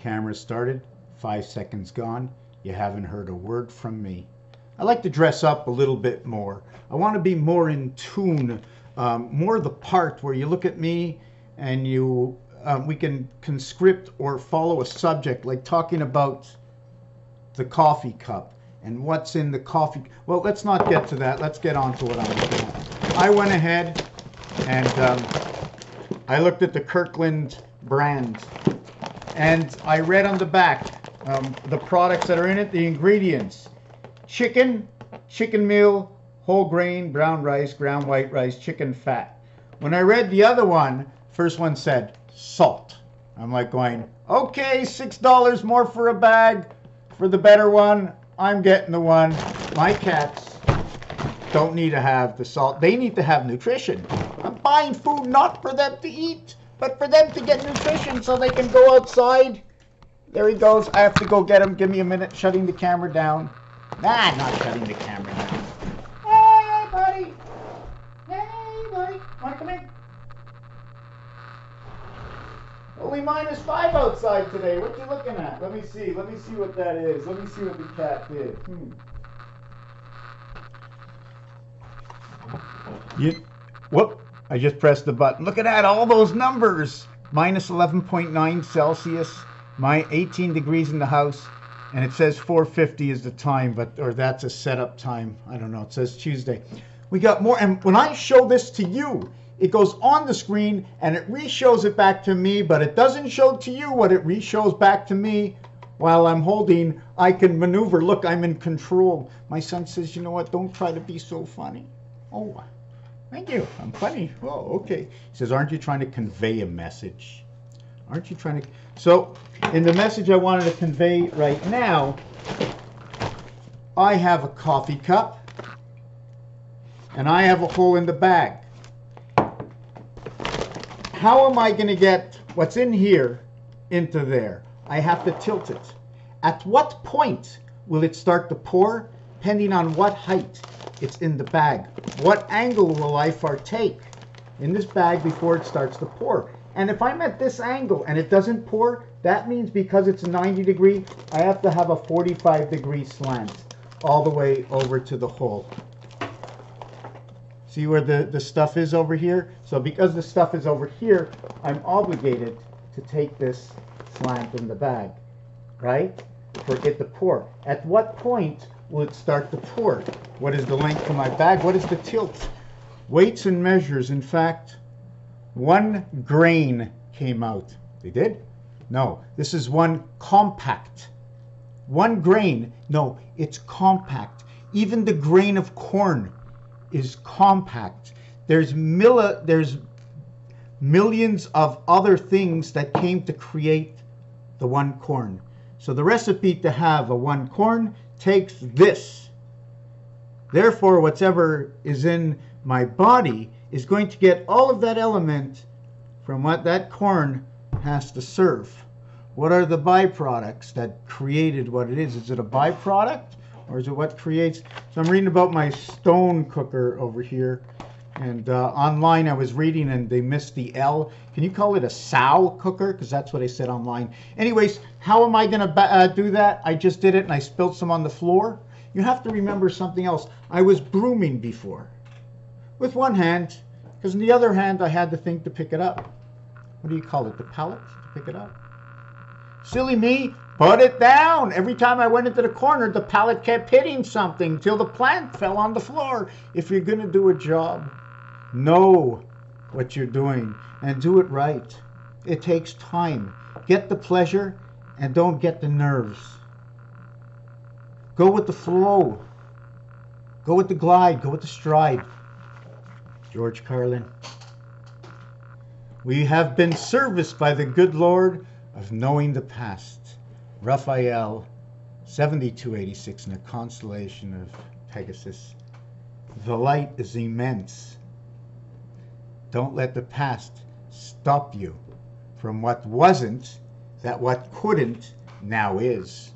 Camera started, 5 seconds gone. You haven't heard a word from me. I like to dress up a little bit more. I want to be more in tune, more the part where you look at me and you, we can conscript or follow a subject, like talking about the coffee cup and what's in the coffee. Well, let's not get to that. Let's get on to what I'm looking at. I went ahead and I looked at the Kirkland brand, and I read on the back the products that are in it, the ingredients: chicken meal, whole grain, brown rice, ground white rice, chicken fat. When I read the other one, first one said salt. I'm like going, okay, $6 more for a bag for the better one. I'm getting the one. My cats don't need to have the salt. They need to have nutrition. I'm buying food not for them to eat, but for them to get nutrition so they can go outside. There he goes. I have to go get him. Give me a minute. Shutting the camera down. Nah, not shutting the camera down. Hey, buddy. Hey, buddy. Want to come in? Only -5 outside today. What you looking at? Let me see. Let me see what that is. Let me see what the cat did. Whoop. I just pressed the button. Look at that. All those numbers. -11.9 Celsius. My 18 degrees in the house. And it says 4:50 is the time, or that's a setup time. I don't know. It says Tuesday. We got more. And when I show this to you, it goes on the screen and it re-shows it back to me, but it doesn't show to you what it re-shows back to me while I'm holding. I can maneuver. Look, I'm in control. My son says, you know what? Don't try to be so funny. Oh, thank you. I'm funny. Oh, okay. He says, aren't you trying to convey a message? Aren't you trying to? So, in the message I wanted to convey right now, I have a coffee cup and I have a hole in the bag. How am I going to get what's in here into there? I have to tilt it. At what point will it start to pour? Depending on what height it's in the bag. What angle will I partake in this bag before it starts to pour? And if I'm at this angle and it doesn't pour, that means because it's 90 degree, I have to have a 45-degree slant all the way over to the hole. See where the stuff is over here? So because the stuff is over here, I'm obligated to take this slant in the bag, right? For it to pour. At what point will it start to pour? What is the length of my bag? What is the tilt? Weights and measures. In fact, 1 grain came out. They did? No. This is 1 compact. 1 grain. No, it's compact. Even the grain of corn is compact. There's millions of other things that came to create the 1 corn. So the recipe to have a 1 corn takes this. Therefore, whatever is in my body is going to get all of that element from what that corn has to serve. What are the byproducts that created what it is? Is it a byproduct or is it what creates? So I'm reading about my stone cooker over here, and online I was reading and they missed the L. Can you call it a sow cooker? Because that's what I said online. Anyways, how am I going to do that? I just did it and I spilled some on the floor. You have to remember something else. I was brooming before with one hand, because in the other hand I had the thing to pick it up. What do you call it? The pallet to pick it up? Silly me, put it down. Every time I went into the corner, the pallet kept hitting something till the plant fell on the floor. If you're going to do a job, know what you're doing and do it right. It takes time. Get the pleasure and don't get the nerves. Go with the flow. Go with the glide. Go with the stride. George Carlin. We have been serviced by the good Lord of knowing the past. Raphael, 7286 in the constellation of Pegasus. The light is immense. Don't let the past stop you from what wasn't, that what couldn't now is.